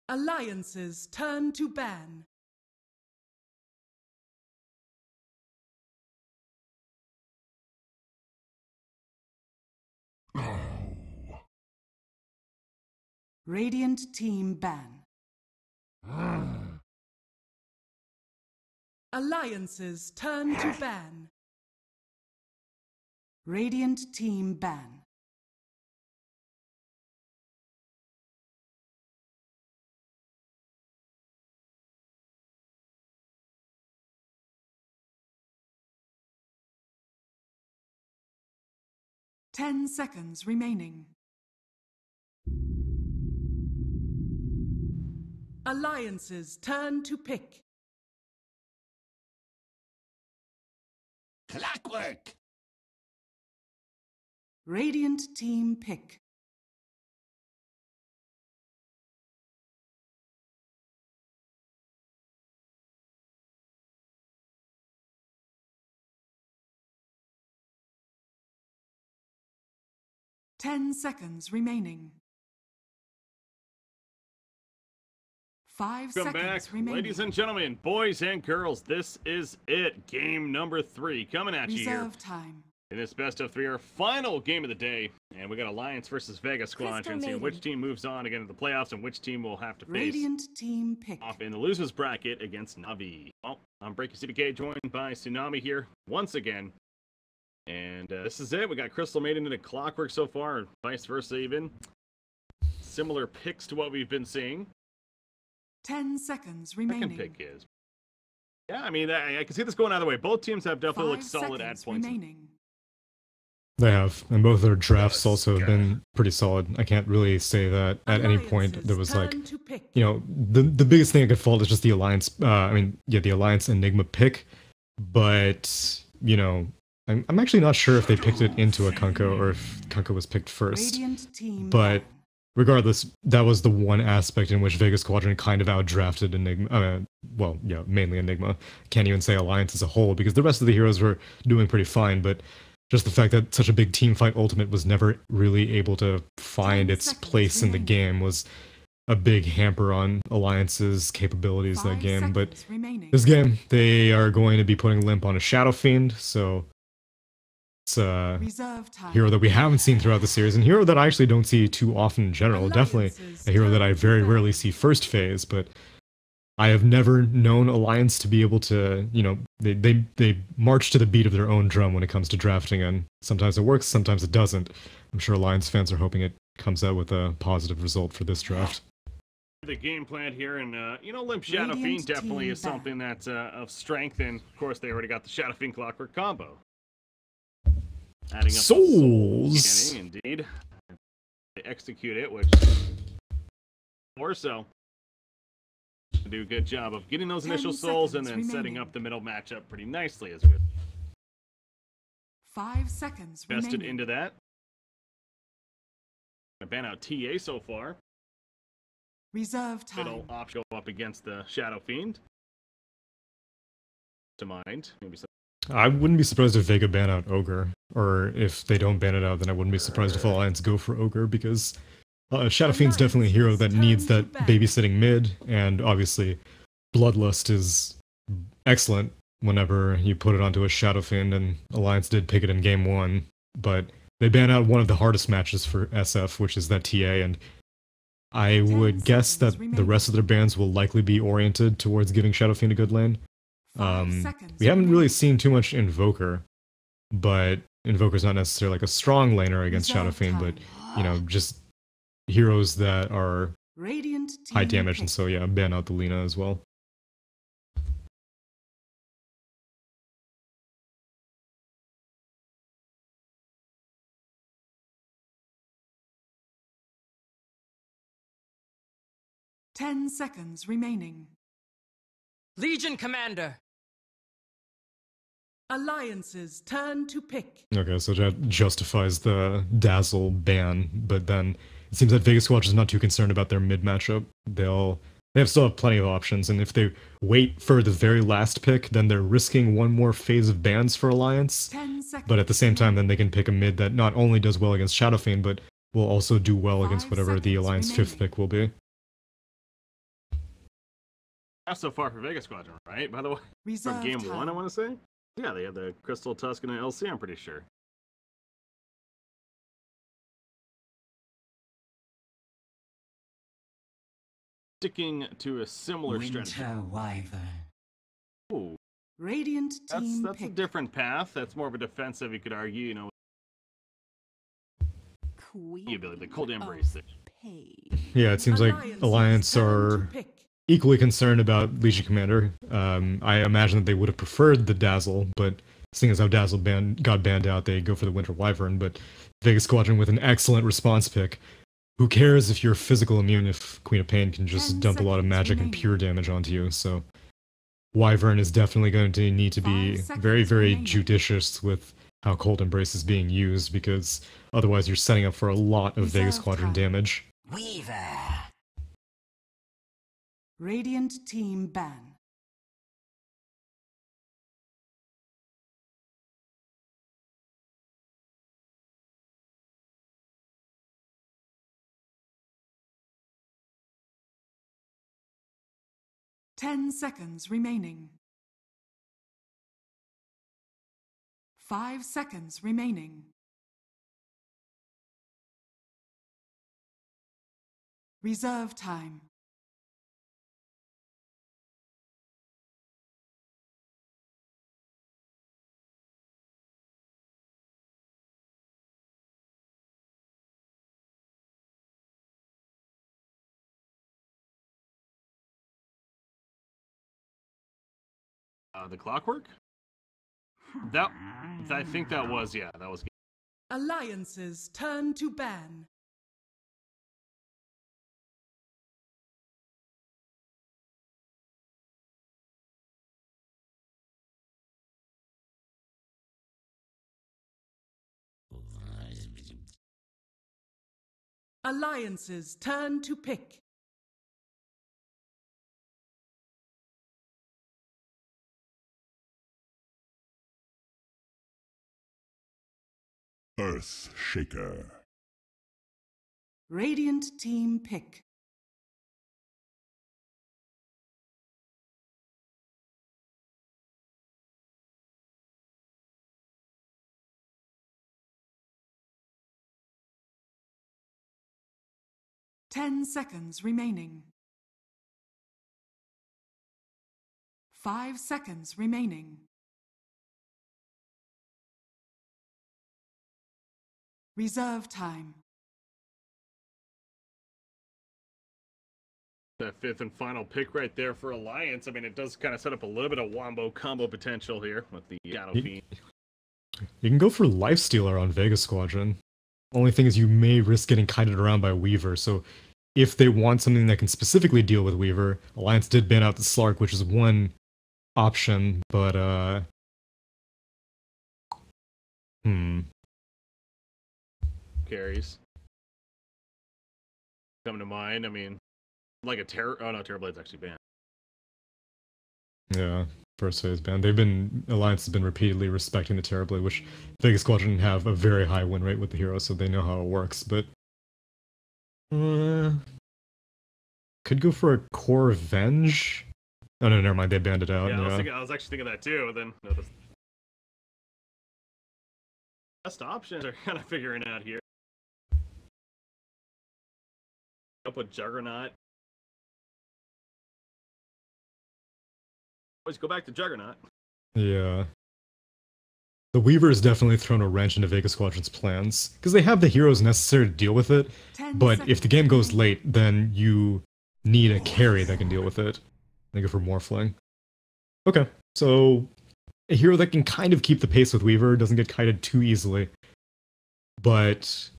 Alliances turn to ban. Radiant team ban. Alliances turn to ban. Radiant team ban. Ten seconds remaining. Alliances turn to pick. Clockwork! Radiant team pick. Ten seconds remaining. 5 Welcome seconds back, remaining. ladies and gentlemen, boys and girls. This is it. Game number 3 coming at you here. Reserve time. In this best of 3, our final game of the day. And we got Alliance versus Vega Squadron. Seeing which team moves on again to the playoffs and which team will have to face Radiant team pick. off in the losers bracket against Navi. Well, I'm Breaking CBK, joined by Tsunami here once again. And this is it. We got Crystal Maiden and Clockwork so far, and vice versa even. Similar picks to what we've been seeing. 10 seconds remaining. Second pick is. Yeah, I mean, I can see this going either way. Both teams have definitely looked 5 solid at seconds points. remaining. They have, and both their drafts also have been pretty solid. I can't really say that at any point there was like, you know, the biggest thing I could fault is just the Alliance, the Alliance Enigma pick, but, you know, I'm actually not sure if they picked it into a Kunko or if Kunko was picked first, but regardless, that was the one aspect in which Vega Squadron kind of outdrafted Enigma, mainly Enigma. Can't even say Alliance as a whole, because the rest of the heroes were doing pretty fine, but just the fact that such a big team fight ultimate was never really able to find its place in the game was a big hamper on Alliance's capabilities that game. But this game, they are going to be putting Limp on a Shadow Fiend, so it's a hero that we haven't seen throughout the series, and a hero that I actually don't see too often in general. Definitely a hero that I very rarely see first phase, but I have never known Alliance to be able to, you know, they march to the beat of their own drum when it comes to drafting, and sometimes it works, sometimes it doesn't. I'm sure Alliance fans are hoping it comes out with a positive result for this draft. The game plan here, and Limp Shadow Fiend definitely is something that's of strength, and of course they already got the Shadow Fiend Clockwork combo. Adding up Souls! Indeed. They execute it, which or so. Do a good job of getting those initial souls and then setting up the middle matchup pretty nicely as we 5 seconds invested remaining. into that. I ban out TA so far. Reserve time. Middle option go up against the Shadow Fiend. To mind, maybe some. I wouldn't be surprised if Vega ban out Ogre, or if they don't ban it out, then I wouldn't be surprised if Alliance go for Ogre, because Shadow Fiend's definitely a hero that needs that babysitting mid, and obviously Bloodlust is excellent whenever you put it onto a Shadow Fiend, and Alliance did pick it in game 1, but they ban out one of the hardest matches for SF, which is that TA, and I would guess that the rest of their bans will likely be oriented towards giving Shadow Fiend a good lane. We haven't really seen too much Invoker, but Invoker's not necessarily like a strong laner against Shadow Fiend, but, you know, just heroes that are high damage, and so yeah, ban out the Lina as well. Ten seconds remaining. Legion Commander! Alliances turn to pick. Okay, so that justifies the Dazzle ban, but then it seems that Vega Squadron is not too concerned about their mid matchup. They still have plenty of options, and if they wait for the very last pick, then they're risking one more phase of bans for Alliance. But at the same time, then they can pick a mid that not only does well against Shadow Fiend, but will also do well against whatever the Alliance 5th pick will be. That's so far for Vega Squadron, right? By the way, Reserve from game time. 1, I want to say. Yeah, they had the Crystal Tuscan and LC, I'm pretty sure. Sticking to a similar strategy. Ooh, Radiant team that's a pick. different path. That's more of a defensive, you could argue, you know. The ability, the cold embrace there. Yeah, it seems like Alliance turn to are pick. equally concerned about Legion Commander. I imagine that they would have preferred the Dazzle, but seeing as how Dazzle got banned out, they go for the Winter Wyvern. But Vega Squadron with an excellent response pick. Who cares if you're physical immune if Queen of Pain can just 10 dump a lot of seconds magic remaining. and pure damage onto you, so Wyvern is definitely going to need to be 5 seconds very, very remaining. judicious with how Cold Embrace is being used, because otherwise you're setting up for a lot of Vega Reserve Squadron time. damage. Radiant team ban. Ten seconds remaining. 5 seconds remaining. Reserve time. The Clockwork? I think that was, yeah, that was. Alliances turn to ban. Alliances turn to pick. Earth Shaker. Radiant team pick. Ten seconds remaining. 5 seconds remaining. Reserve time. That fifth and final pick right there for Alliance. I mean, it does kind of set up a little bit of wombo combo potential here with the Shadow Fiend. You can go for Lifestealer on Vega Squadron. Only thing is you may risk getting kited around by Weaver, so if they want something that can specifically deal with Weaver, Alliance did ban out the Slark, which is one option, but Carries come to mind. I mean, like a Terror. Oh no, Terrorblade's actually banned. Yeah, first phase ban. Alliance has been repeatedly respecting the Terrorblade, which Vega Squadron have a very high win rate with the hero, so they know how it works, but could go for a Core Venge. Oh no, never mind, they banned it out. Yeah, Yeah. I was actually thinking that too, but then noticed. Best options are kind of figuring out here. Up with Juggernaut. Always go back to Juggernaut. Yeah. The Weaver has definitely thrown a wrench into Vega Squadron's plans, because they have the heroes necessary to deal with it, 10 but if the game goes seconds late, then you need a carry that can deal with it. They go for Morphling. Okay, so a hero that can kind of keep the pace with Weaver, doesn't get kited too easily, but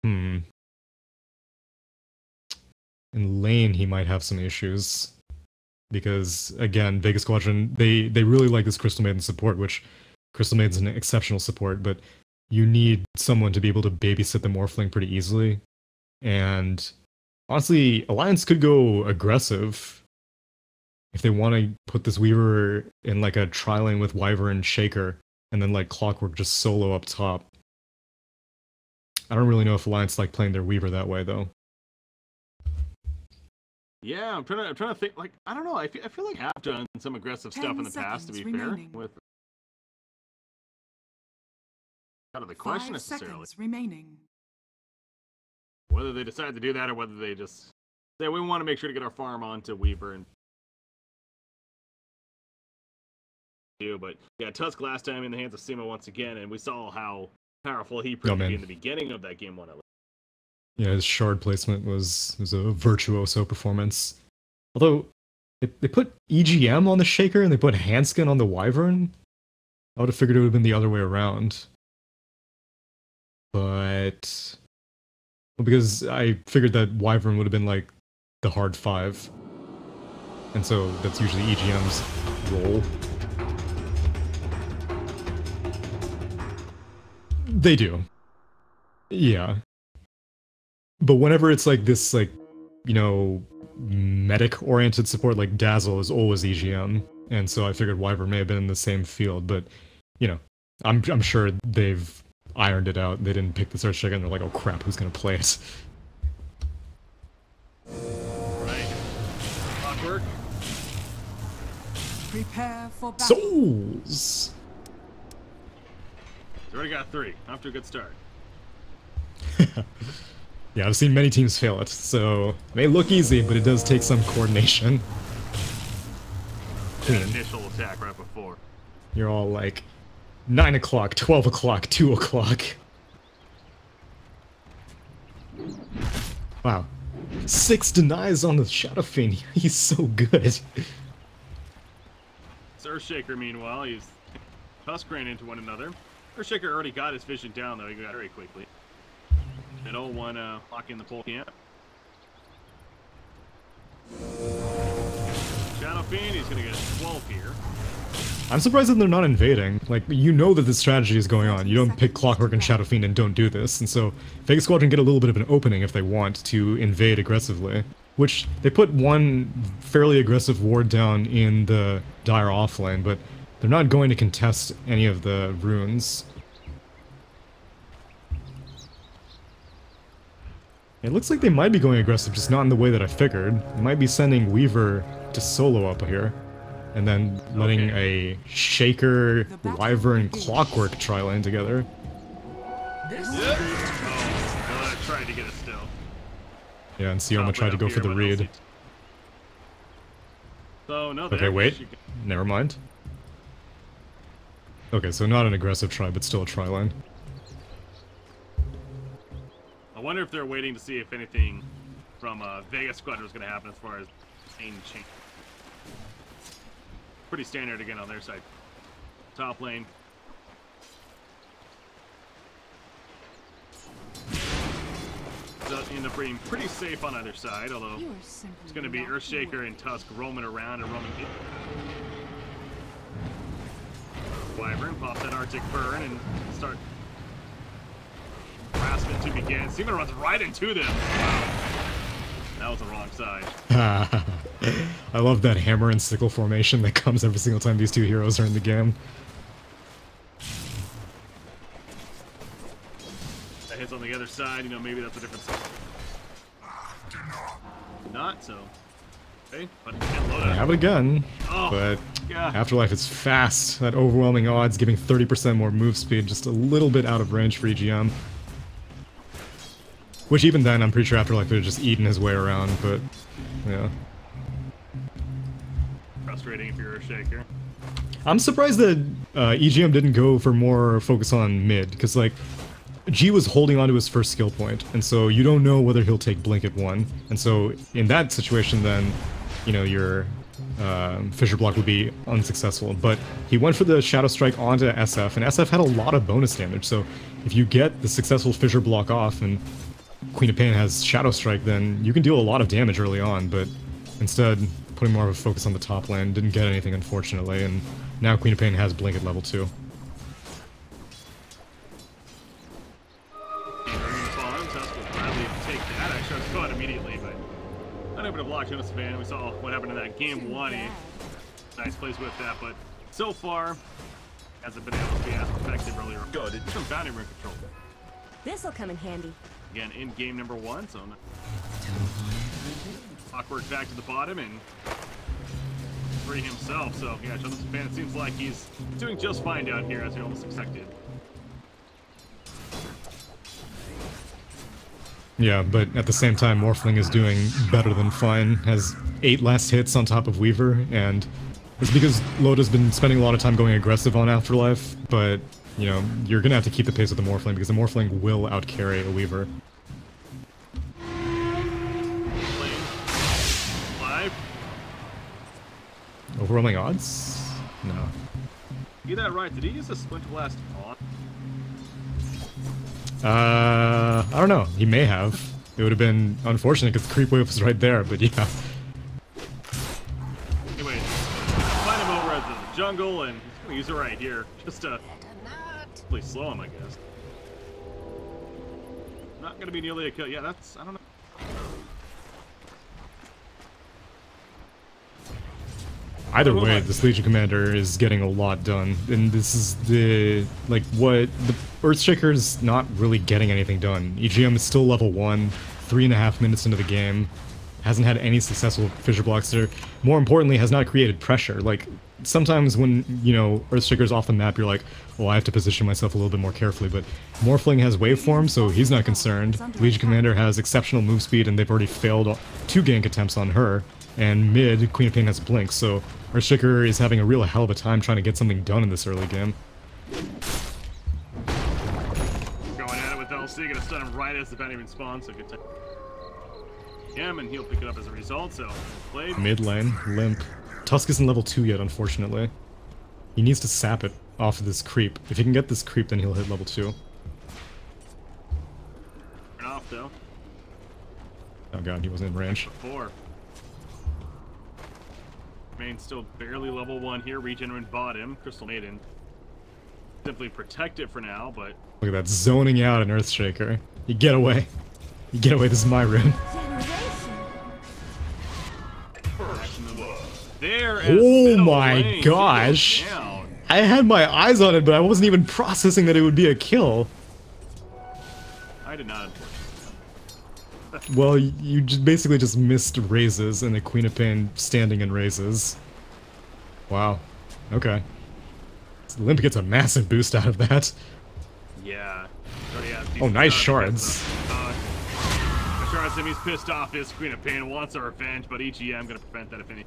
in lane he might have some issues, because again, Vega Squadron, they really like this Crystal Maiden support, which Crystal Maiden's an exceptional support, but you need someone to be able to babysit the Morphling pretty easily. And honestly, Alliance could go aggressive if they want to put this Weaver in like a tri-lane with Wyvern and Shaker, and then like Clockwork just solo up top. I don't really know if Alliance like playing their Weaver that way though. Yeah, I'm trying to think. Like, I don't know. I feel like I've done some aggressive stuff in the past. To be fair, with out of the question 5 necessarily. seconds remaining. Whether they decide to do that or whether they just say we want to make sure to get our farm onto Weaver and do. But yeah, Tusk last time in the hands of Sima once again, and we saw how powerful he proved to be in the beginning of that game one. Yeah, his shard placement was a virtuoso performance. Although, they put EGM on the Shaker and they put Handskin on the Wyvern. I would have figured it would have been the other way around. But... well, because I figured that Wyvern would have been like the hard 5. And so that's usually EGM's role. They do. Yeah. But whenever it's like this, like, you know, medic-oriented support, like Dazzle is always EGM, and so I figured Wyvern may have been in the same field, but, you know, I'm sure they've ironed it out. They didn't pick the search check and they're like, oh crap, who's gonna play it? Right. Awkward. Prepare for battle. Souls! He's already got 3. Off to a good start. Yeah, I've seen many teams fail it, so it may look easy, but it does take some coordination. That initial attack right before. You're all like, 9 o'clock, 12 o'clock, 2 o'clock. Wow. 6 denies on the Shadow Fiend. He's so good. Earthshaker, meanwhile, he's Tusk ran into one another. Earthshaker already got his vision down, though. He got very quickly. And 0-1 lock in the pole camp. Shadow Fiend, he's going to get a 12 here. I'm surprised that they're not invading. Like, you know that this strategy is going on. You don't pick Clockwork and Shadow Fiend and don't do this. And so, Vega Squadron get a little bit of an opening if they want to invade aggressively. Which, they put one fairly aggressive ward down in the Dire offlane, but they're not going to contest any of the runes. It looks like they might be going aggressive, just not in the way that I figured. They might be sending Weaver to solo up here. And then letting a Shaker, Wyvern, Clockwork tri-lane together. Oh, tried to get it still. Yeah, and Sioma tried to go for the read. So, no, okay, wait. Never mind. Okay, so not an aggressive try, but still a tri-lane. I wonder if they're waiting to see if anything from Vega Squadron is going to happen as far as main change. Pretty standard again on their side. Top lane. Does end up being pretty safe on either side, although it's going to be Earthshaker and Tusk roaming around and roaming in. Wyvern pops that Arctic Burn and start harassment to begin. Seema runs right into them. Wow. That was the wrong side. I love that hammer and sickle formation that comes every single time these two heroes are in the game. That hits on the other side, you know, maybe that's a different side. Not so. Okay, but you can't load I up. have it again, Oh, but yeah. Afterlife is fast. That overwhelming odds giving 30% more move speed, just a little bit out of range for EGM. Which even then, I'm pretty sure Afterlife would have just eaten his way around, but yeah. Frustrating if you're a shaker. I'm surprised that EGM didn't go for more focus on mid, because like, G was holding on to his first skill point, and so you don't know whether he'll take Blink at 1, and so in that situation then, you know, your Fissure Block would be unsuccessful, but he went for the Shadow Strike onto SF, and SF had a lot of bonus damage, so if you get the successful Fissure Block off, and Queen of Pain has Shadow Strike, then you can deal a lot of damage early on, but instead, putting more of a focus on the top lane, didn't get anything unfortunately, and now Queen of Pain has Blink at level 2. Take that. I should have caught immediately, but unable to block Jonas Fan. We saw what happened in that game 1. Nice plays with that, but so far hasn't been able to be as effective earlier. Good. It's some boundary room control. This'll come in handy. Again, in game number 1, so Clockwork back to the bottom and free himself. So yeah, Jonathan Fan, it seems like he's doing just fine down here, as we almost expected. Yeah, but at the same time, Morphling is doing better than fine. Has 8 last hits on top of Weaver, and it's because Loda's been spending a lot of time going aggressive on Afterlife, but, you know, you're gonna have to keep the pace with the Morphling, because the Morphling will outcarry a Weaver. Live. Overwhelming odds? No. Get that right. Did he use the Splinter Blast on? I don't know. He may have. It would have been unfortunate because the creep wave was right there, but yeah. Anyway, find him over at the jungle, and he's gonna use it right here. Just to really slow him, I guess. Not gonna be nearly a kill. Yeah, that's, I don't know. Either way, this Legion Commander is getting a lot done, and this is the, like, what, the Earthshaker's not really getting anything done. EGM is still level 1, 3.5 minutes into the game, hasn't had any successful fissure blocks there. More importantly, has not created pressure. Like, sometimes when, you know, Earthshaker's off the map, you're like, well, I have to position myself a little bit more carefully, but Morphling has waveform, so he's not concerned. Legion Commander has exceptional move speed, and they've already failed 2 gank attempts on her. And mid, Queen of Pain has Blink, so Earthshaker is having a real hell of a time trying to get something done in this early game. Going at it with LC, gonna stun him right as the bat even spawns, so good time. Him, and he'll pick it up as a result, so played. Mid lane, limp. Tusk isn't level 2 yet, unfortunately. He needs to sap it off of this creep. If he can get this creep, then he'll hit level 2. Turn off, though. Oh god, he wasn't in range. 4. Main still barely level 1 here. Regenerate bottom. Crystal Maiden. Simply protect it for now, but look at that, zoning out an Earthshaker. You get away. You get away, this is my rune. there. Oh my gosh. I had my eyes on it, but I wasn't even processing that it would be a kill. I did not. Well, you just basically just missed raises and the Queen of Pain standing in raises. Wow. Okay. Limp gets a massive boost out of that. Yeah. Oh, nice shards. Shards him, he's pissed off. His Queen of Pain wants a revenge, but EGM gonna prevent that if any.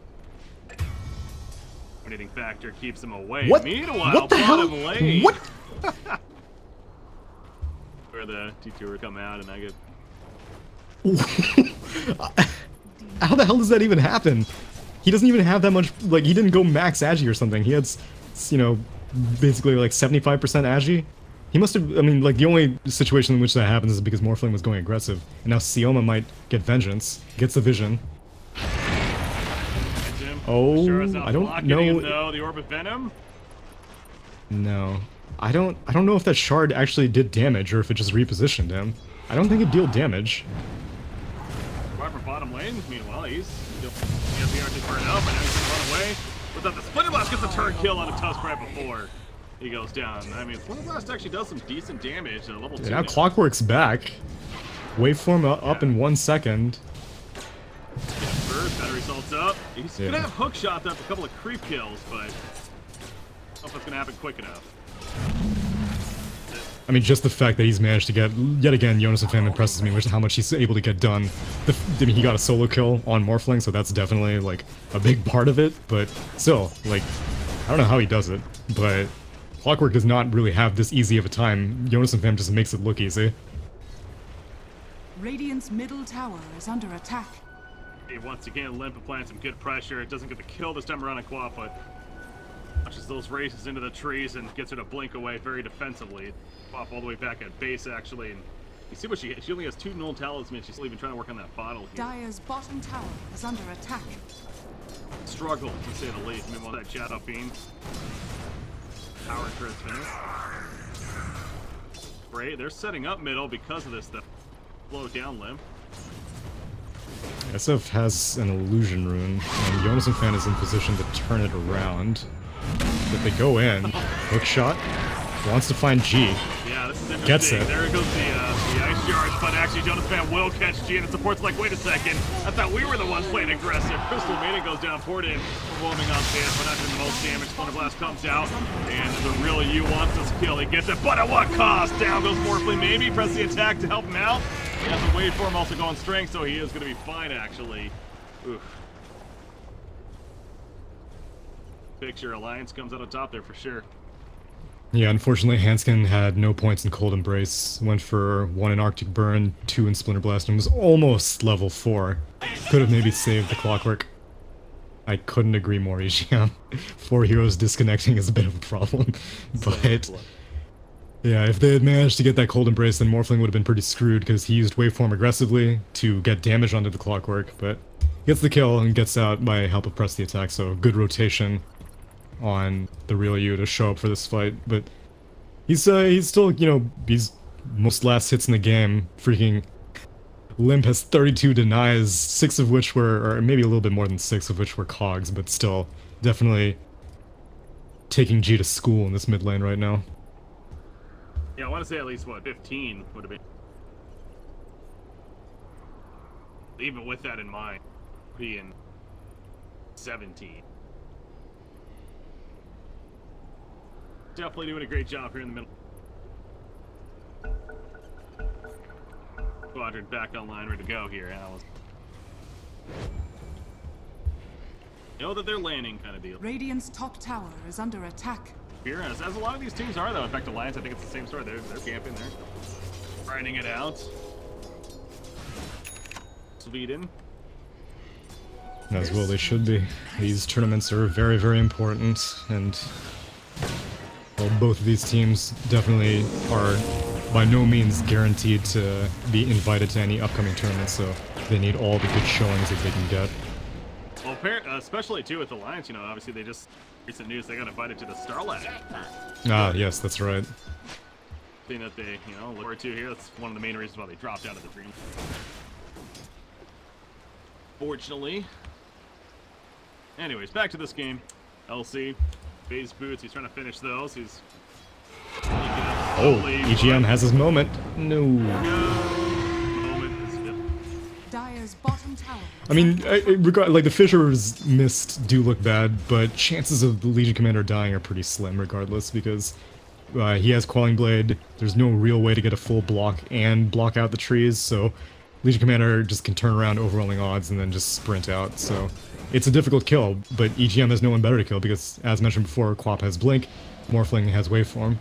Dominating factor keeps him away. What? Meanwhile, what the hell? Lane, what? where the T2 come out, and I get. How the hell does that even happen? He doesn't even have that much, like, he didn't go max agi or something. He had, you know, basically like 75% agi. He must have, I mean, like, the only situation in which that happens is because Morphling was going aggressive. And now Sioma might get vengeance, gets the vision. Oh, I don't know. Him, though, the Orb of Venom? No. I don't know if that shard actually did damage or if it just repositioned him. I don't think it dealt damage. Right for bottom lane, meanwhile, he's still the arches burn up, and now he's gonna run away. But then the Splinter Blast gets a turn kill on a Tusk right before he goes down. I mean, Splinter Blast actually does some decent damage at level 2. Now Clockwork's back. Waveform up in 1 second. Bird, better results up. He's gonna have hook shot up a couple of creep kills, but I don't know if it's gonna happen quick enough. I mean, just the fact that he's managed to get, yet again, Jonas and Fam impresses me with how much he's able to get done. I mean, he got a solo kill on Morphling, so that's definitely, like, a big part of it, but still, like, I don't know how he does it, but Clockwork does not really have this easy of a time. Jonas and Fam just makes it look easy. Radiant's middle tower is under attack. He once again Limp applying some good pressure. It doesn't get the kill this time around on Quap, but launches those races into the trees and gets her to blink away very defensively. Quap all the way back at base, actually, and you see what she only has 2 null talismans. She's still even trying to work on that bottle here. Dire's bottom tower is under attack. Struggle, to say the least. Meanwhile, that Shadow Fiend. Power crits finish. Great, they're setting up middle because of this stuff. Slow down Limp. SF has an illusion rune, and Jonas and Fan is in position to turn it around. If they go in, hook shot, Wants to find G. Yeah, this is interesting. Gets it. There goes the ice charge, but actually Jonas Fan will catch G, and the support's like, wait a second, I thought we were the ones playing aggressive. Crystal Maiden goes down, poured in, warming on stance, but not doing the most damage. Thunder Blast comes out, and the real you wants this kill. He gets it, but at what cost? Down goes Morphling, maybe press the attack to help him out. He has to wait for him, also going strength, so he is going to be fine, actually. Oof. Picture Alliance comes out on top there for sure. Yeah, unfortunately, Hanskin had no points in Cold Embrace. Went for 1 in Arctic Burn, 2 in Splinter Blast, and was almost level 4. Could have maybe saved the Clockwork. I couldn't agree more, EGM. 4 heroes disconnecting is a bit of a problem. But, yeah, if they had managed to get that Cold Embrace, then Morphling would have been pretty screwed, because he used Waveform aggressively to get damage onto the Clockwork, but gets the kill and gets out by help of Press the Attack, so good rotation on the real you to show up for this fight, but he's still, you know, he's most last hits in the game. Freaking Limp has 32 denies, 6 of which were, or maybe a little bit more than 6 of which were cogs, but still, definitely taking G to school in this mid lane right now. Yeah, I want to say at least, what, 15 would have been. Even with that in mind, being 17. Definitely doing a great job here in the middle. Squadron back online, ready to go here, Alice. Know that they're landing kind of deal. Radiant's top tower is under attack. Here, as a lot of these teams are, though. In fact, Alliance, I think it's the same story. They're camping there. Grinding it out. Sweden. As well they should be. These tournaments are very, very important, and well, both of these teams definitely are by no means guaranteed to be invited to any upcoming tournaments, so they need all the good showings that they can get. Well, especially too with Alliance, you know, obviously they just, recent news, they got invited to the Starlight. Ah, yes, that's right. Thing that they, you know, look forward to here, that's one of the main reasons why they dropped out of the dream. Fortunately. Anyways, back to this game. LC. Phase boots, he's trying to finish those. He's oh, EGM has his moment. No. Dire's bottom tower. I mean, like the Fissures missed do look bad, but chances of the Legion Commander dying are pretty slim regardless, because he has Quelling Blade. There's no real way to get a full block and block out the trees, so Legion Commander just can turn around overwhelming odds and then just sprint out, so it's a difficult kill, but EGM has no one better to kill because, as mentioned before, Quap has Blink, Morphling has Waveform.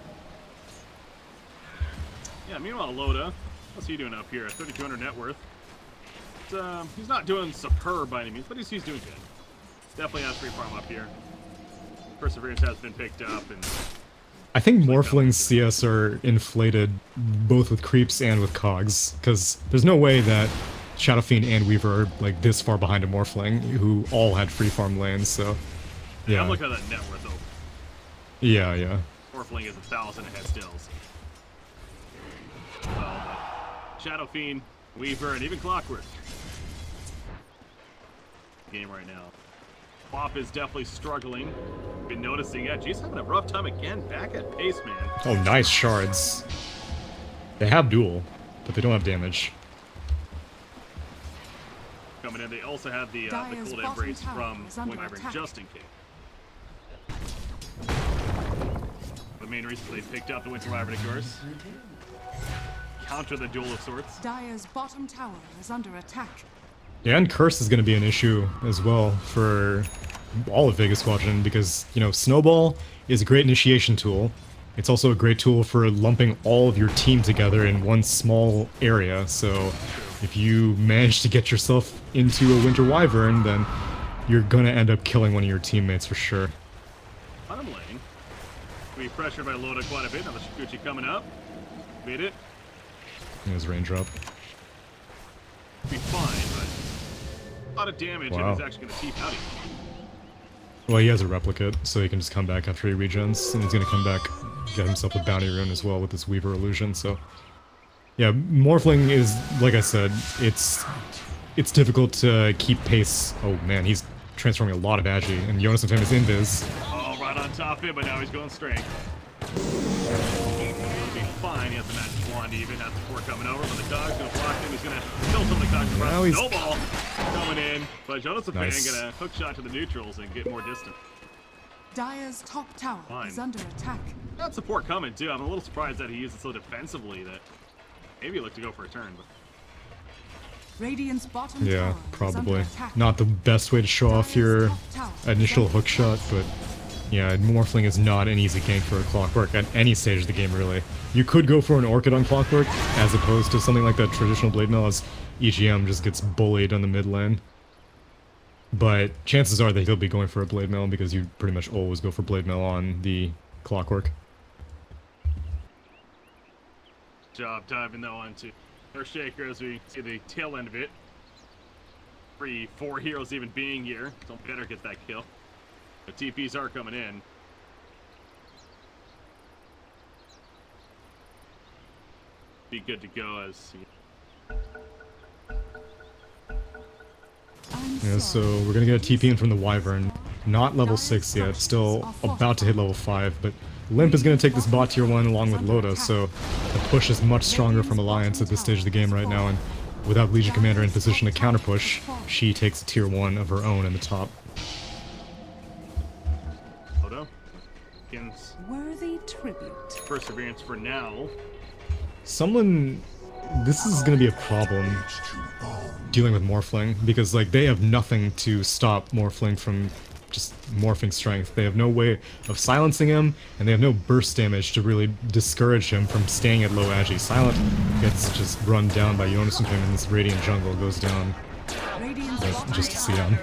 Yeah, meanwhile, Loda, what's he doing up here? 3,200 net worth. He's not doing superb by any means, but he's doing good. Definitely has free farm up here. Perseverance has been picked up, and I think Morphling's CS are inflated both with creeps and with cogs, because there's no way that Shadow Fiend and Weaver are like this far behind a Morphling, who all had free farm lanes, so yeah. I'm looking at that net worth though. Yeah, yeah. Morphling is 1,000 ahead stills. Well, Shadow Fiend, Weaver, and even Clockwork. Game right now. Quap is definitely struggling. Been noticing, yeah, G's having a rough time again. Back at pace, man. Oh, nice shards. They have duel, but they don't have damage. Coming in, they also have the Cold Embrace from Wyvern, just in case. The main reason they picked up the Winter Wyvern, of course. Counter the duel of sorts. Dire's bottom tower is under attack. Yeah, and Curse is going to be an issue as well for all of Vega Squadron, because, you know, Snowball is a great initiation tool. It's also a great tool for lumping all of your team together in one small area, so if you manage to get yourself into a Winter Wyvern, then you're going to end up killing one of your teammates for sure. Bottom lane. We pressured by Loda quite a bit. Now the Shikuchi coming up. Beat it. His raindrop. Be fine, but a lot of damage, and he's actually going to keep out. Well, he has a replicate, so he can just come back after he regens, and he's going to come back, get himself a bounty rune as well with this Weaver illusion, so yeah, Morphling is, like I said, it's difficult to keep pace. Oh man, he's transforming a lot of Agi, and Jonas of him is invis. Oh, right on top of him, but now he's going straight. He'll be fine. He has a magic wand even. Has support coming over, but the dog's gonna block him. He's gonna kill some of the cogs. Now he's Snowball coming in, but Jonas Nice. gonna hook shot to the neutrals and get more distance. Dire's top tower is under attack. Got support coming too. I'm a little surprised that he used it so defensively that maybe he looked to go for a turn. But Radiant's bottom Yeah, tower probably. is under attack. Not the best way to show off your initial hook shot, but yeah, Morphling is not an easy gank for a Clockwork at any stage of the game, really. You could go for an Orchid on Clockwork, as opposed to something like that traditional Blade Mail, as EGM just gets bullied on the mid lane. But chances are that he'll be going for a Blade Mail, because you pretty much always go for Blade Mail on the Clockwork. job diving though onto Earthshaker as we see the tail end of it. 4 heroes even being here. Don't better get that kill. The TPs are coming in. Be good to go as... Yeah, so we're gonna get a TP in from the Wyvern. Not level 6 yet, still about to hit level 5, but Limp is gonna take this bot tier 1 along with Loda, so the push is much stronger from Alliance at this stage of the game right now, and without Legion Commander in position to counter push, she takes a tier 1 of her own in the top. Loda begins Worthy tribute. perseverance for now. This is gonna be a problem dealing with Morphling, because like they have nothing to stop Morphling from just morphing strength. They have no way of silencing him, and they have no burst damage to really discourage him from staying at low agi. Silent gets just run down by Jonas and him, and this Radiant jungle goes down just to see him.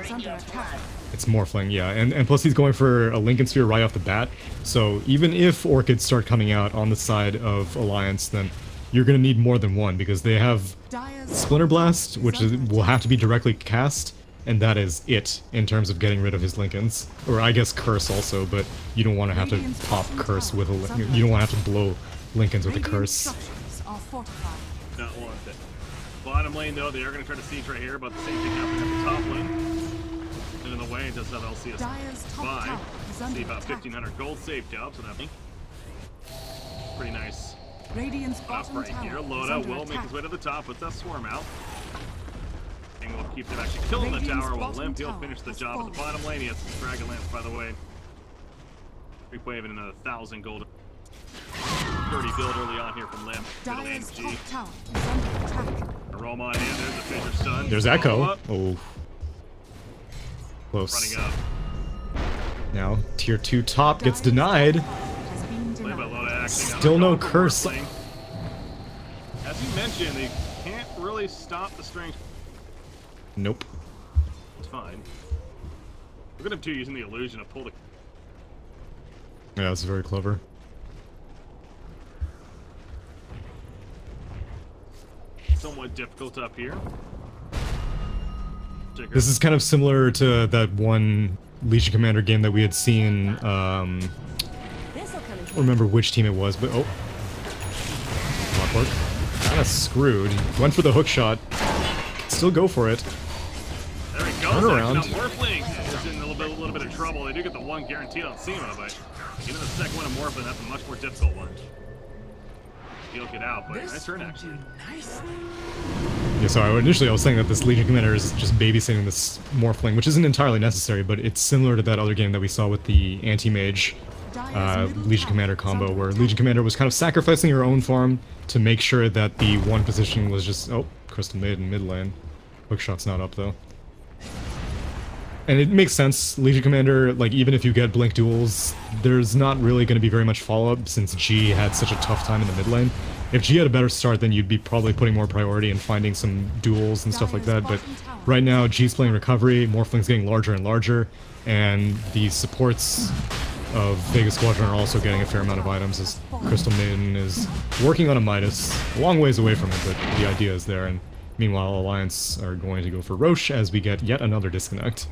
It's Morphling, yeah, and plus he's going for a Lincoln Sphere right off the bat, so even if Orchids start coming out on the side of Alliance, then you're going to need more than one, because they have Splinter Blast, which will have to be directly cast, and that is it in terms of getting rid of his Lincolns. Or I guess Curse also, but you don't want to have to pop Curse with a... You don't want to have to blow Lincolns with a Curse. Not want it. Bottom lane though, they are going to try to siege right here, but the same thing happening at the top lane. And in the way, it does have LCS 5. See about 1,500 gold saved up, so that'd be pretty nice. Radiant's Up bottom right here. tower Loda is will under make his attack. way to the top, puts that swarm out. And we'll keep them actually killing the Radiant's tower while bottom Limp, he'll tower finish the has job at the fallen. bottom lane. He has some Dragon Lance, by the way. Quick wave and another 1,000 gold. Dirty build early on here from Limp. Middle lane Dire's G. top tower is under attack. Aroma on hand, there's the Fisher Sun. There's Follow Echo. up, Oh. Close. running up. Now, tier 2 top gets denied. Has been Play by denied. Loda acting. Still no Another curse. Warpling. As you mentioned, they can't really stop the strength. Nope. It's fine. Look at him too using the illusion to pull the... Yeah, that's very clever. Somewhat difficult up here. This is kind of similar to that one Legion Commander game that we had seen, I don't remember which team it was, but oh. Clockwork. Kinda screwed. Went for the hook shot. Still go for it. There he goes. Turn around. Now Morphling is in a little bit of trouble. They do get the one guaranteed on Seema, but even the second one of Morphling, that's a much more difficult one. He'll get out, but nice turn actually. Yeah, so initially I was saying that this Legion Commander is just babysitting this Morphling, which isn't entirely necessary, but it's similar to that other game that we saw with the Anti-Mage Legion Commander combo, where Legion Commander was kind of sacrificing her own farm to make sure that the one position was just... Oh, Crystal Maiden mid lane. Hookshot's not up, though. And it makes sense. Legion Commander, like, even if you get Blink duels, there's not really going to be very much follow-up since G had such a tough time in the mid lane. If G had a better start, then you'd be probably putting more priority in finding some duels and stuff like that, but right now G's playing Recovery, Morphling's getting larger and larger, and the supports of Vega Squadron are also getting a fair amount of items as Crystal Maiden is working on a Midas, a long ways away from it, but the idea is there, and meanwhile Alliance are going to go for Roche as we get yet another disconnect.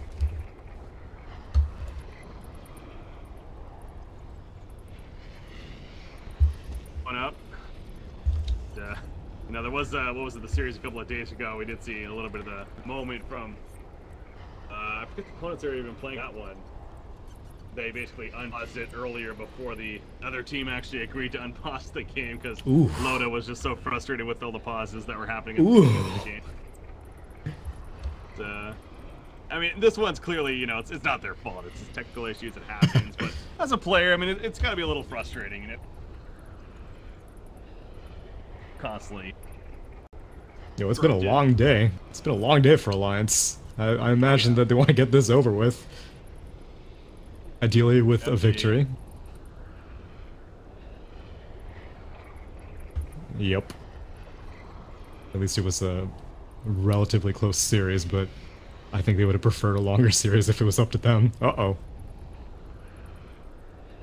One up. You know, there was, what was it, the series a couple of days ago, we did see a little bit of the moment from, I forget the opponents that were even playing that one. they basically unpaused it earlier before the other team actually agreed to unpause the game because Loda was just so frustrated with all the pauses that were happening at the beginning of the game. I mean, this one's clearly, you know, it's not their fault. It's just technical issues. It happens. But as a player, I mean, it's got to be a little frustrating, you know, constantly. Yo, it's been a long day. It's been a long day for Alliance. I imagine that they want to get this over with. Ideally with a victory. Yep. At least it was a relatively close series, but I think they would have preferred a longer series if it was up to them. Uh-oh.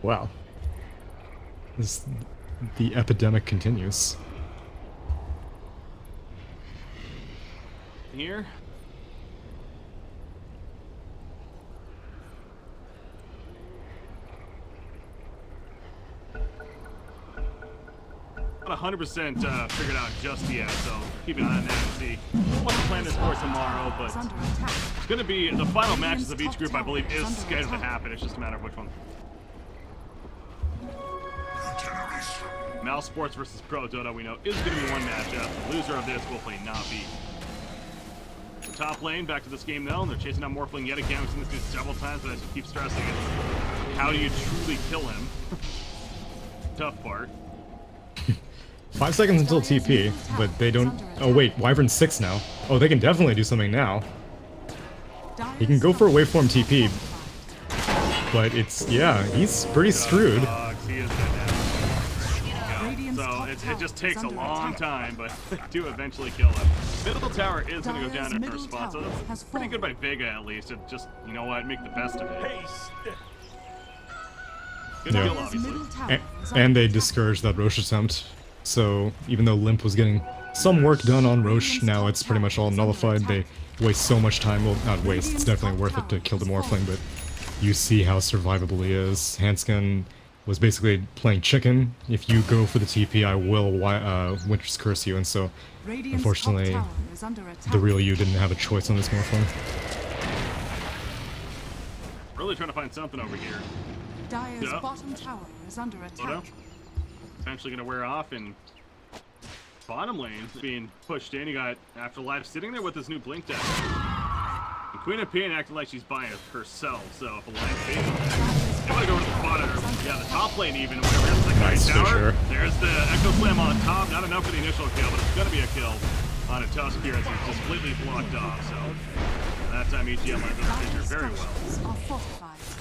Wow. The epidemic continues. Here. Not 100% figured out just yet, so keep an eye on that and see what the plan is for tomorrow. But it's going to be the final matches of each group, I believe, is scheduled to happen. It's just a matter of which one. Mal Sports versus Pro Dota, we know, is going to be one matchup. The loser of this will play Navi. The top lane, back to this game though, and they're chasing down Morphling yet again. We've seen this dude several times, but I just keep stressing it. How do you truly kill him? Tough part. 5 seconds until TP, but they don't... Oh wait, Wyvern's 6 now. Oh, they can definitely do something now. He can go for a waveform TP, but it's... yeah, he's pretty screwed. So it just takes a long time, but do eventually kill him. Middle tower is going to go down in first spot, so that's pretty good by Vega at least. It just, you know what, make the best of it. Good kill, obviously. And they discouraged that Roche attempt. So even though Limp was getting some work done on Roche, now it's pretty much all nullified. They waste so much time. Well, not waste, it's definitely worth it to kill the Morphling, but you see how survivable he is. Hanskin was basically playing chicken. If you go for the TP, I will Winter's Curse you, and so unfortunately the real you didn't have a choice on this Morphling. Really trying to find something over here. Dire's bottom tower is under attack. Eventually gonna wear off, and bottom lane being pushed in. You got Afterlife sitting there with his new blink deck. And Queen of Pain acting like she's buying it herself, so if Alliance fails, they want to go to the bottom, or the top lane even, whatever. It's like nice tower. There's the Echo Slam on top, not enough for the initial kill, but it's gonna be a kill on a Tusk here as he's completely blocked off, so that time EGM lines up the picture very well.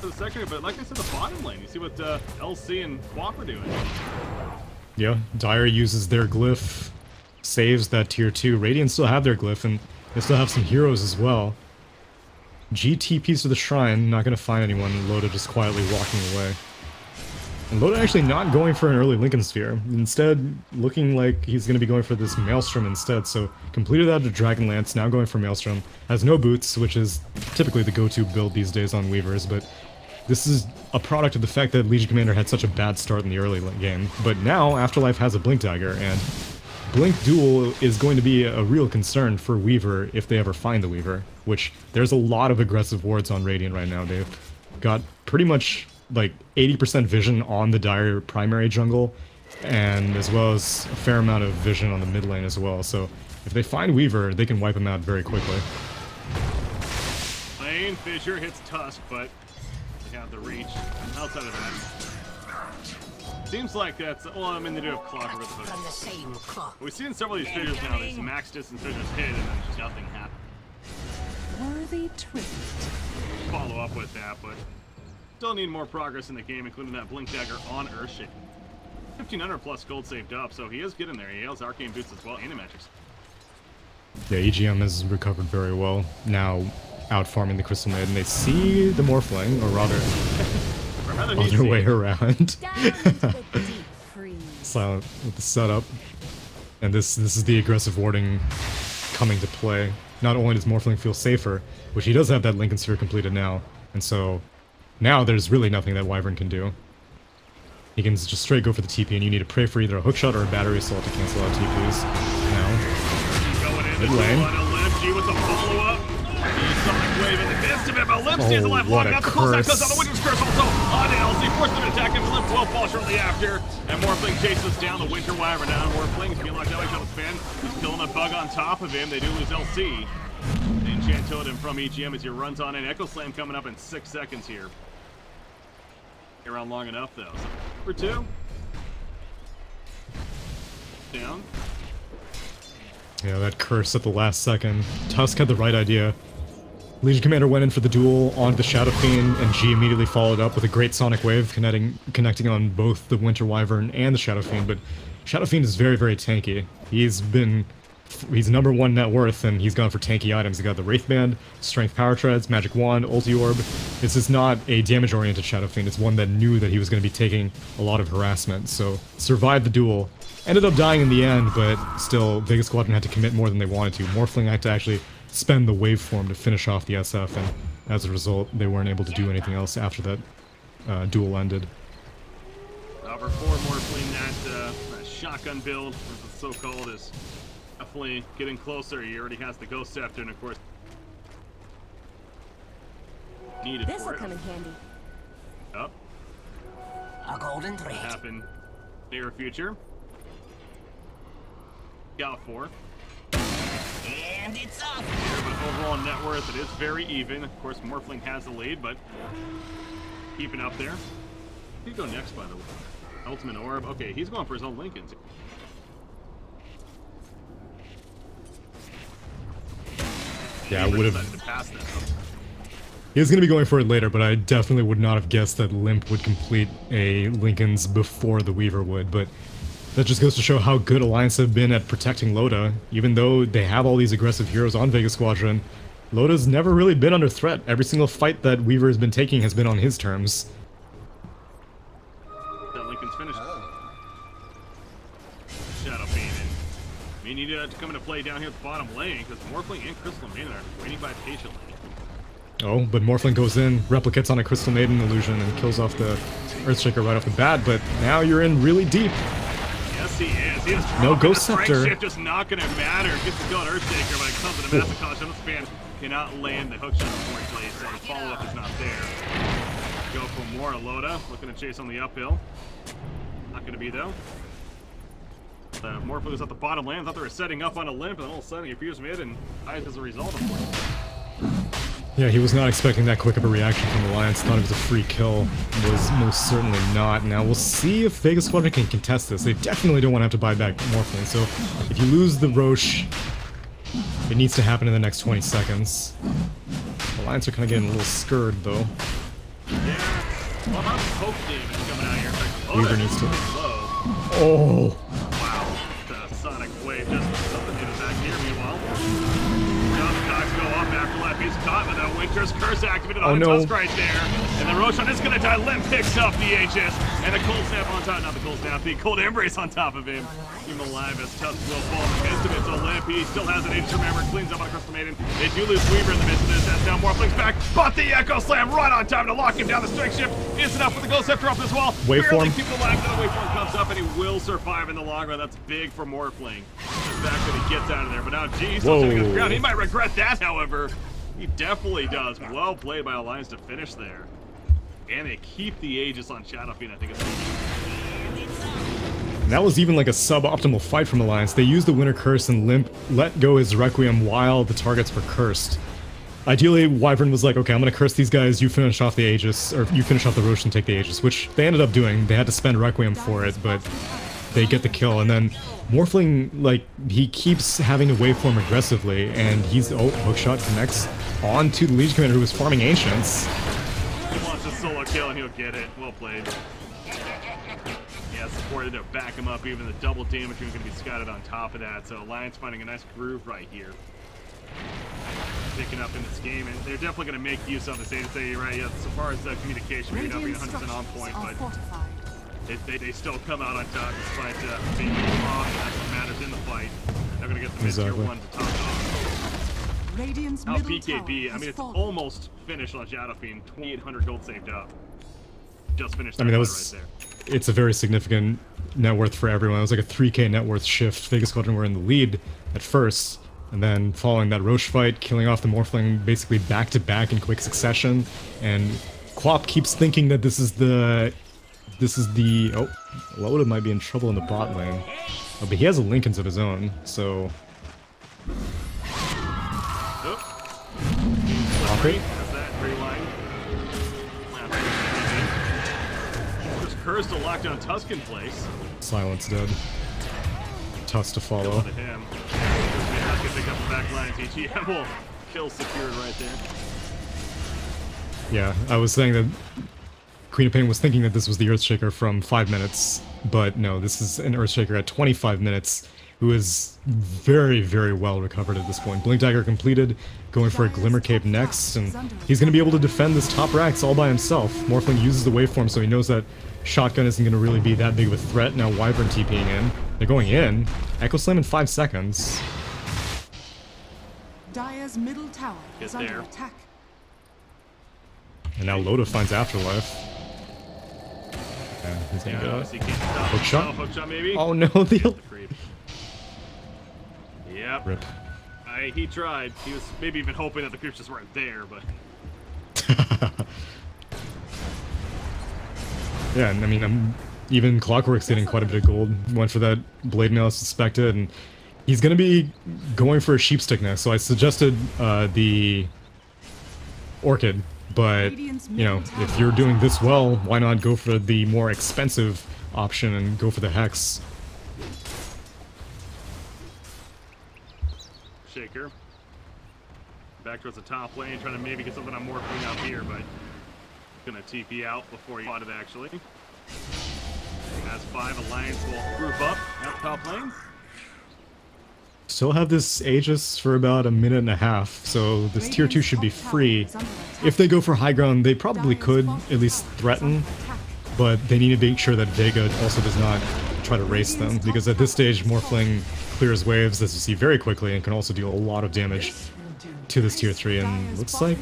For the second, but like I said, the bottom lane, you see what LC and Quap are doing. Yeah, Dire uses their glyph, saves that tier 2. Radiant still have their glyph, and they still have some heroes as well. GTPs to the shrine, not gonna find anyone. Loda just quietly walking away. And Loda actually not going for an early Lincoln Sphere. Instead, looking like he's gonna be going for this Maelstrom instead. So completed that to Dragonlance, now going for Maelstrom. Has no boots, which is typically the go-to build these days on Weavers, but this is a product of the fact that Legion Commander had such a bad start in the early game. But now, Afterlife has a Blink Dagger, and Blink Duel is going to be a real concern for Weaver if they ever find the Weaver, which there's a lot of aggressive wards on Radiant right now. They've got pretty much like 80% vision on the Dire primary jungle, and as well as a fair amount of vision on the mid lane as well. So if they find Weaver, they can wipe him out very quickly. Lane Fissure hits Tusk, but they have the reach outside of that. Seems like that's, well, I mean, they do have Clock with the we've seen several of these fissures now, these max distance fissures hit, and then just nothing happens. Worthy trip. Follow up with that, but still need more progress in the game, including that Blink Dagger on Earthshake. 1,500 plus gold saved up, so he is getting there. He has Arcane Boots as well, and Magics. Yeah, EGM has recovered very well. Now out farming the Crystal Maiden, they see the Morphling, or rather, on their way around. Silent with the setup. And this is the aggressive warding coming to play. Not only does Morphling feel safer, which he does have that Lincoln Sphere completed now, and so now there's really nothing that Wyvern can do. He can just straight go for the TP, and you need to pray for either a hookshot or a battery assault to cancel out TPs. Now, mid lane. With the follow-up. He's something way Raven in the midst of it, but Limp stays alive what long a enough. The close curse. comes out, the Winter's Curse also on LC, forced him to attack him. Limp will fall shortly after, and Morphling chases down the Winter Wyvern down. Morphling is being locked out by Shadow Fan. He's killing a bug on top of him. They do lose LC. Enchant Totem from EGM as he runs on in. Echo Slam coming up in 6 seconds here. Around long enough though. So, for 2. Down. Yeah, that curse at the last second. Tusk had the right idea. Legion Commander went in for the duel onto the Shadow Fiend, and G immediately followed up with a great Sonic Wave connecting on both the Winter Wyvern and the Shadow Fiend, but Shadow Fiend is very, very tanky. He's #1 net worth, and he's gone for tanky items. He got the Wraith Band, Strength Power Treads, Magic Wand, Ulti Orb. This is not a damage-oriented Shadow Fiend. It's one that knew that he was going to be taking a lot of harassment, so survived the duel. Ended up dying in the end, but still, Vega Squadron had to commit more than they wanted to. Morphling had to actually spend the waveform to finish off the SF, and as a result, they weren't able to do anything else after that duel ended. Over 4 Morphling, that shotgun build, as it's so-called, is definitely getting closer. He already has the Ghost Scepter, and of course, needed This'll for it. come in handy. Up. A golden thread. Happen near future. Got 4. And it's up. Here, but overall net worth, it is very even. Of course, Morphling has the lead, but keeping up there. He'd go next, by the way. Ultimate Orb. Okay, he's going for his own Lincolns. Yeah, I would have. He was going to be going for it later, but I definitely would not have guessed that Limp would complete a Lincoln's before the Weaver would, but that just goes to show how good Alliance have been at protecting Loda. Even though they have all these aggressive heroes on Vega Squadron, Loda's never really been under threat. Every single fight that Weaver has been taking has been on his terms. That Lincoln's finished. Shadow Fiend. We need to come into play down here at the bottom lane, because Morphling and Crystal Maiden are waiting by patiently. Oh, but Morphling goes in, replicates on a Crystal Maiden illusion, and kills off the Earthshaker right off the bat, but now you're in really deep. Yes, he is. He is no Ghost Scepter. Shift just not going to matter. Gets the kill on Earthshaker, but it comes to the massive cost. Shadow Span cannot land the hook shot unfortunately, so the follow-up is not there. Go for more Loda, looking to chase on the uphill. Not going to be, though. Morphling was at the bottom lane. Thought they were setting up on a limp, and all of a sudden he appears mid and dies as a result of it. Yeah, he was not expecting that quick of a reaction from Alliance. Thought it was a free kill. Was most certainly not. Now we'll see if Vega Squadron can contest this. They definitely don't want to have to buy back Morphling, so if you lose the Roche, it needs to happen in the next 20 seconds. Alliance are kind of getting a little scared, though. Yeah. Well, how poke damage coming out here? Weaver needs to... Oh! Wow. The Sonic Wave just something in the back here, meanwhile. Cocks go up after left. He's caught with that Winter's Curse activated on the Tusk right there. And the Roshan is going to die. Limp picks up the Aegis. And the Cold Snap on top. Not the Cold Snap. The Cold Embrace on top of him. Keep him alive as Tusk will fall in the midst of it. So Limp, he still has an Aegis. Remember, cleans up on Crystal Maiden. They do lose Weaver in the midst of this. That's now Morphling's back. But the Echo Slam right on time to lock him down. The Strength Shift is enough for the Ghost Scepter up as well. Waveform. Barely keep him alive. Now the Waveform comes up and he will survive in the long run. That's big for Morphling. The fact that he gets out of there. But now G still sitting on the ground. He might regret that, however. He definitely does. Well played by Alliance to finish there. And they keep the Aegis on Shadow Fiend, I think it's And that was even like a suboptimal fight from Alliance. They used the Winter Curse and Limp let go his Requiem while the targets were cursed. Ideally, Wyvern was like, okay, I'm gonna curse these guys, you finish off the Aegis, or you finish off the Roche and take the Aegis, which they ended up doing. They had to spend Requiem for it, but they get the kill, and then Morphling, like, he keeps having to waveform aggressively, and he's, oh, hookshot connects onto the Legion Commander who was farming Ancients. He wants a solo kill and he'll get it. Well played. Yeah, supported to back him up, even the double damage is going to be scattered on top of that, so Alliance finding a nice groove right here. Picking up in this game, and they're definitely going to make use of this Aegis. You're right, yeah, so far as communication, may not being 100% on point, but they still come out on top despite being off, and that's what matters in the fight. They're going to get the mid-tier one to top off. Now PKB, I mean, it's almost finished on Shadow Fiend. 2,800 gold saved up. Just finished that, I mean, that was, right there. It's a very significant net worth for everyone. It was like a 3k net worth shift. Vega Squadron were in the lead at first, And then following that Roche fight, killing off the Morphling basically back-to-back in quick succession. And Quap keeps thinking that this is the... Oh, Loda might be in trouble in the bot lane. Oh, but he has a Linken's of his own, so... Slippery. That's that green line. Just Curse to lock down Tusk in place. Silence dead. Tusk to follow. To him. Tusk can pick up the back lines. EGM will kill secured right there. Yeah, I was saying that Queen of Pain was thinking that this was the Earthshaker from 5 minutes, but no, this is an Earthshaker at 25 minutes, who is very, very well recovered at this point. Blink Dagger completed, going for a Glimmer Cape next, and he's going to be able to defend this top racks all by himself. Morphling uses the waveform, so he knows that Shotgun isn't going to really be that big of a threat. Now Wyvern TPing in. They're going in. Echo Slam in 5 seconds. Dire's middle tower is under attack. And now Loda finds Afterlife. And he's gonna get he can't stop hook shot? Hook shot maybe? Oh no, the... Yep. Rip. He tried. He was maybe even hoping that the creeps just weren't there, but... Yeah, and I mean, even Clockwork's getting quite a bit of gold. Went for that Blade Mail as suspected, and he's gonna be going for a Sheepstick next, so I suggested the Orchid. But, you know, if you're doing this well, why not go for the more expensive option and go for the Hex? Shaker. Back towards the top lane, trying to maybe get something on Morphling out here, but gonna TP out before he spotted actually. As 5 Alliance will group up at top lane. Still have this Aegis for about a minute and a half, so this tier 2 should be free. If they go for high ground, they probably could at least threaten, but they need to make sure that Vega also does not try to race them, because at this stage Morphling clears waves, as you see, very quickly, and can also deal a lot of damage to this tier 3, and looks like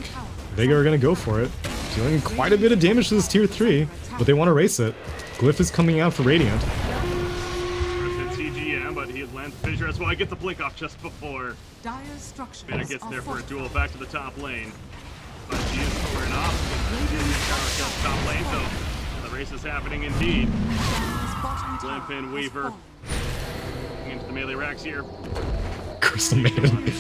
Vega are going to go for it. Dealing quite a bit of damage to this tier 3, but they want to race it. Glyph is coming out for Radiant. But he has landed Fissure as well. I get the blink off just before Vega gets there for a duel back to the top lane. But she is squaring off. Top lane, so the race is happening indeed. Limp and Weaver into the melee racks here. Crystal Maiden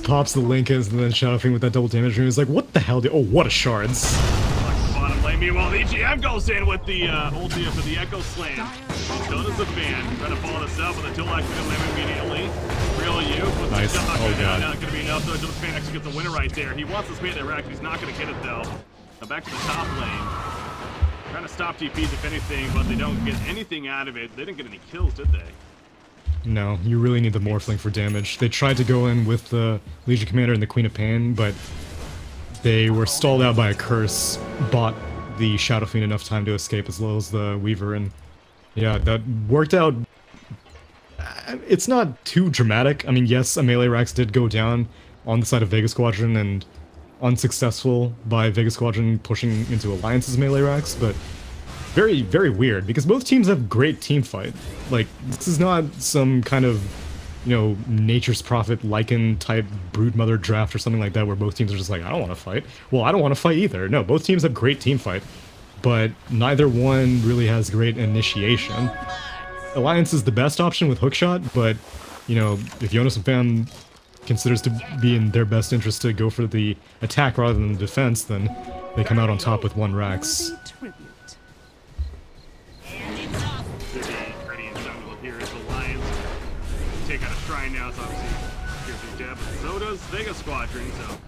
pops the Linkens and then Shadow Fiend with that double damage. And he's like, what the hell? Oh, what a shards. Bottom lane. Meanwhile, the EGM goes in with the ulti for the Echo Slam. So does the fan. Trying to follow this up with a dual accident immediately. Real you with nice. the shot. Oh god. Not going to be enough though. Until the fan actually gets the winner right there. He wants this melee rack. He's not going to get it though. Now back to the top lane. Trying to stop TPs if anything, but they don't get anything out of it. They didn't get any kills, did they? No, you really need the Morphling for damage. They tried to go in with the Legion Commander and the Queen of Pain, but they were stalled out by a curse. Bought the Shadow Fiend enough time to escape, as well as the Weaver, and yeah, that worked out. It's not too dramatic. I mean, yes, a melee Rax did go down on the side of Vega Squadron, and unsuccessful by Vega Squadron pushing into Alliance's melee Rax, but very, very weird, because both teams have great team fight. Like, this is not some kind of, you know, Nature's Prophet Lycan type Broodmother draft or something like that, where both teams are just like, I don't want to fight. Well, I don't want to fight either. No, both teams have great team fight, but neither one really has great initiation. Alliance is the best option with Hookshot, but, you know, if Jonas and Fan considers to be in their best interest to go for the attack rather than the defense, then they come out on top with 1 Rax. Now is obviously here's the depth. So does Vega Squadron, so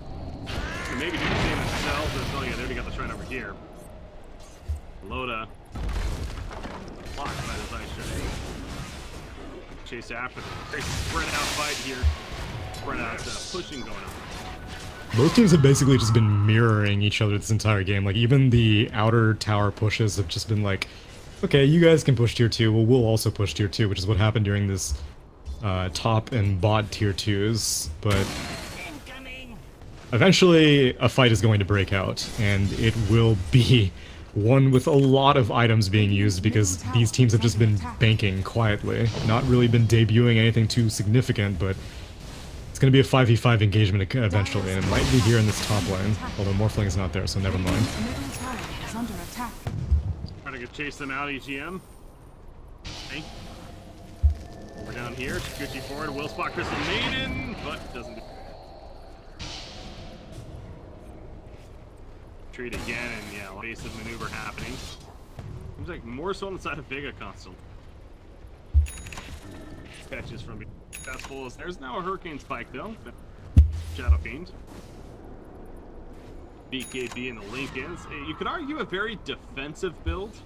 maybe do the same themselves. Oh yeah, they already got the shrine over here. Loda blocked by this ice shrine. Chase after them. Very spread out fight here. Spread out pushing going on. Both teams have basically just been mirroring each other this entire game. Like, even the outer tower pushes have just been like, okay, you guys can push tier 2, well, we'll also push tier 2, which is what happened during this top and bot tier 2s, but eventually a fight is going to break out, and it will be one with a lot of items being used, because these teams have just been banking quietly. Not really been debuting anything too significant, but It's going to be a 5v5 engagement eventually, and it might be here in this top lane. Although Morphling is not there, so never mind. Middle tower is under attack. Trying to chase them out, EGM. Okay. We're down here. Gucci forward. Will spot Crystal Maiden, but doesn't. Retreat again, and yeah, evasive maneuver happening. Seems like more so on the side of Vega console. Catches from successful. There's now a Hurricane Spike though. Shadow Fiend. BKB and the Lincolns. You could argue a very defensive build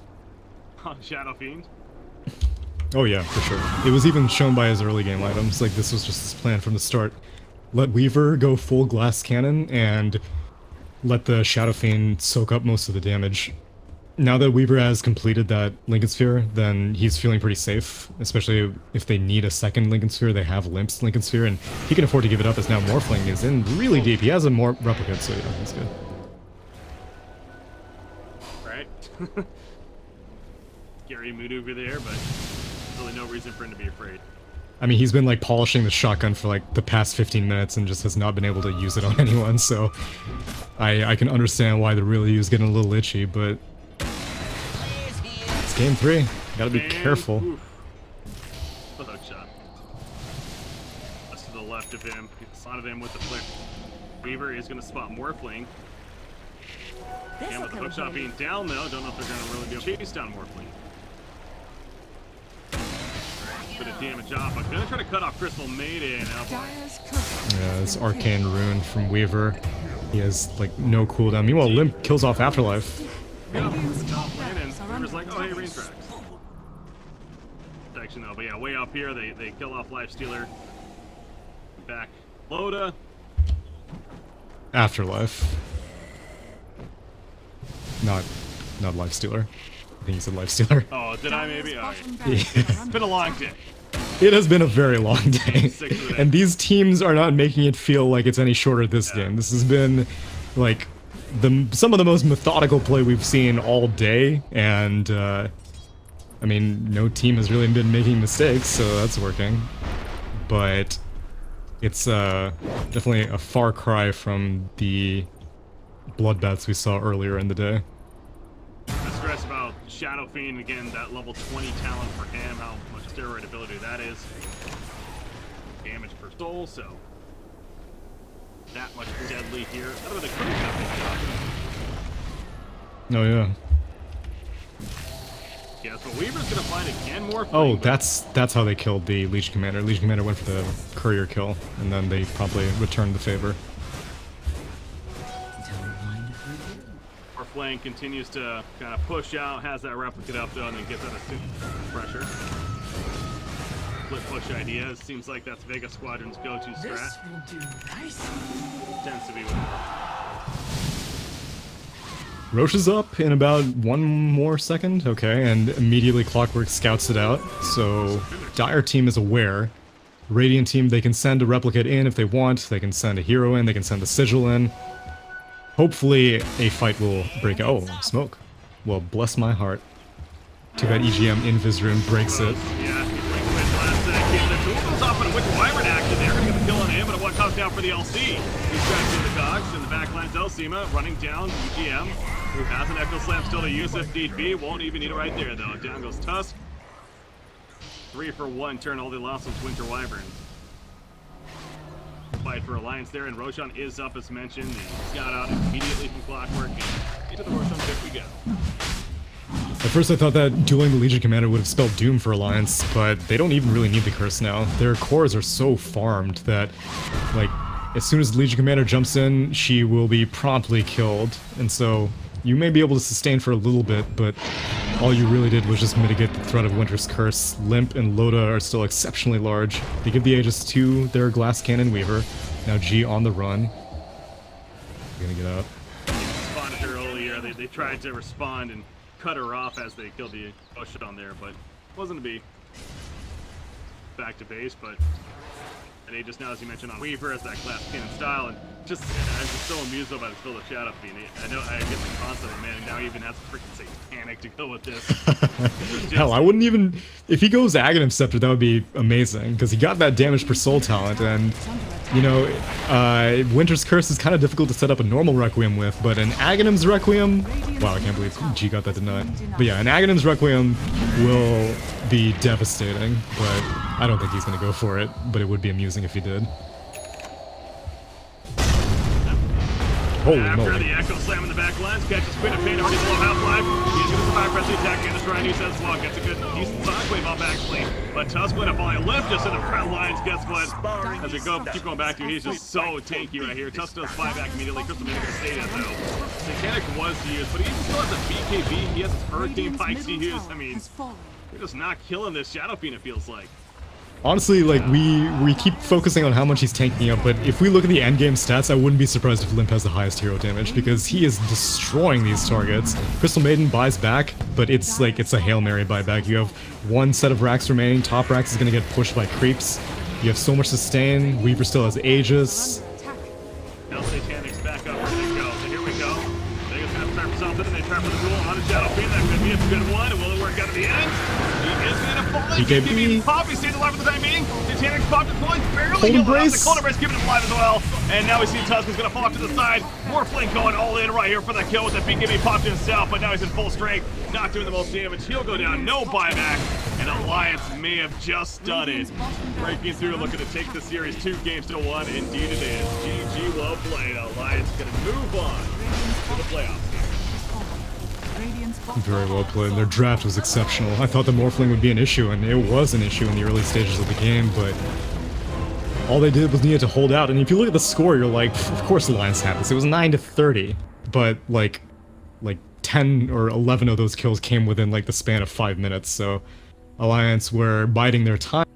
on Shadow Fiend. Oh yeah, for sure. It was even shown by his early game items. Like, this was just his plan from the start. Let Weaver go full glass cannon and let the Shadow Fiend soak up most of the damage. Now that Weaver has completed that Lincoln Sphere, then he's feeling pretty safe, especially if they need a second Lincoln Sphere. They have Limp's Lincoln Sphere, and he can afford to give it up as now Morphling is in really deep. He has a more replicate, so yeah, that's good. Right. Scary mood over there, but really no reason for him to be afraid. I mean, he's been like polishing the shotgun for like the past 15 minutes and just has not been able to use it on anyone, so I can understand why the real U is getting a little itchy, but it's game 3. Gotta be careful. The hook shot. Just to the left of him. Slotted him with the flick. Weaver is going to spot Morphling. And with the hook shot being down though, don't know if they're going to really be able to chase down Morphling. Bit of damage off. I'm going to try to cut off Crystal Maiden. Yeah, this arcane rune from Weaver. He has like no cooldown. Meanwhile, Limp kills off Afterlife. Yeah, and Weaver's like, oh hey, rain tracks. Section though, but yeah, way up here they kill off Lifestealer. Back Loda. Afterlife. Not Lifestealer. I think he said Lifestealer. Oh, did I maybe? Alright. It's been a long day. It has been a very long day. And these teams are not making it feel like it's any shorter this game. This has been like some of the most methodical play we've seen all day, and I mean, no team has really been making mistakes, so that's working. But it's definitely a far cry from the bloodbaths we saw earlier in the day. I stress about Shadow Fiend again, that level 20 talent for him, how much steroid ability that is. Damage per soul, so that much deadly here. I don't know, they could have Oh yeah. Yeah, so Weaver's gonna find again more. Oh, that's how they killed the Legion Commander. Legion Commander went for the courier kill, and then they promptly returned the favor. Our flank continues to kind of push out, has that replicate up though, and then gets out of pressure. Split push idea. Seems like that's Vega Squadron's go-to strat. This will do nice. Tends to be with Roche is up in about 1 more second, okay, and immediately Clockwork scouts it out, so Dire team is aware. Radiant team, they can send a replicate in if they want, they can send a hero in, they can send a sigil in. Hopefully a fight will break out. Oh, smoke. Well, bless my heart. Too bad EGM Invis Rune breaks it. Yeah, he breaks it last second. The tool goes off on a Witch Wyvern action there. Gonna get the kill on him, but what comes down for the LC? He's trying to do the cogs in the backline. Zelsima running down EGM, who has an Echo Slam still to use if need be. Won't even need it right there, though. Down goes Tusk. 3 for 1 turn. All they lost was Winter Wyvern. Fight for Alliance there, and Roshan is up as mentioned. The scout out immediately from Clockwork, and into the Roshan pick we go. At first I thought that dueling the Legion Commander would have spelled doom for Alliance, but they don't even really need the curse now. Their cores are so farmed that, like, as soon as the Legion Commander jumps in, she will be promptly killed, and so you may be able to sustain for a little bit, but all you really did was just mitigate the threat of Winter's Curse. Limp and Loda are still exceptionally large. They give the Aegis to their Glass Cannon Weaver. Now G on the run. They're gonna get out. Spotted her earlier. They tried to respond and cut her off as they killed the Ocean on there, but wasn't to be. Back to base, but and Aegis now, as you mentioned, on Weaver as that Glass Cannon style, and just I'm just so amused by this build of Shadow Fiend. I know I get the concept of man, and now he even has a freaking Satanic to go with this. Hell, I wouldn't even if he goes Aghanim Scepter, that would be amazing because he got that damage per soul talent, and You know, Winter's Curse is kind of difficult to set up a normal Requiem with, but an Aghanim's Requiem... Wow, I can't believe G got that denied. But yeah, an Aghanim's Requiem will be devastating, but I don't think he's going to go for it, but it would be amusing if he did. Holy After moly. the Echo Slam in the back lines, catches Quinn and Pain already below half-life. He's going to survive press the attack and destroy Andy's as well. Gets a good, decent side wave up actually. But Tusk going to follow Olympus in the front lines. Guess what? As we keep going back to, he's just so tanky right here. Tusk does fly back immediately. Crystal Maiden going to stay dead though. Satanic was used, but he even still has a BKB. He has his Hurricane Pikes to use. I mean, we're just not killing this Shadow Fiend, it feels like. Honestly, like, we keep focusing on how much he's tanking up, but if we look at the endgame stats, I wouldn't be surprised if Limp has the highest hero damage, because he is destroying these targets. Crystal Maiden buys back, but it's like, it's a Hail Mary buyback. You have one set of racks remaining, top racks is gonna get pushed by creeps. You have so much sustain, Weaver still has Aegis. Now Satanic's back up, ready to go, so here we go. Vega's gonna trap himself in, and they trap for the duel on a Shadow Fiend. That could be a good one, and will it work out at the end? He is gonna fall. BKB. Pop, he stays alive for the time being. Satanic's popped his points, barely Cold healed Embrace. up. The Cold Embrace giving him life as well. And now we see Tusk is gonna fall off to the side. Morphling going all in right here for the kill with the BKB popped to himself, but now he's in full strength, not doing the most damage. He'll go down, no buyback, and Alliance may have just done it. Breaking through, looking to take the series 2-1. Indeed it is. GG, well played. Alliance gonna move on to the playoffs. Very well played. Their draft was exceptional. I thought the Morphling would be an issue, and it was an issue in the early stages of the game, but all they did was needed to hold out. And if you look at the score, you're like, of course Alliance had this. It was 9-30, but like 10 or 11 of those kills came within like the span of 5 minutes, so Alliance were biding their time.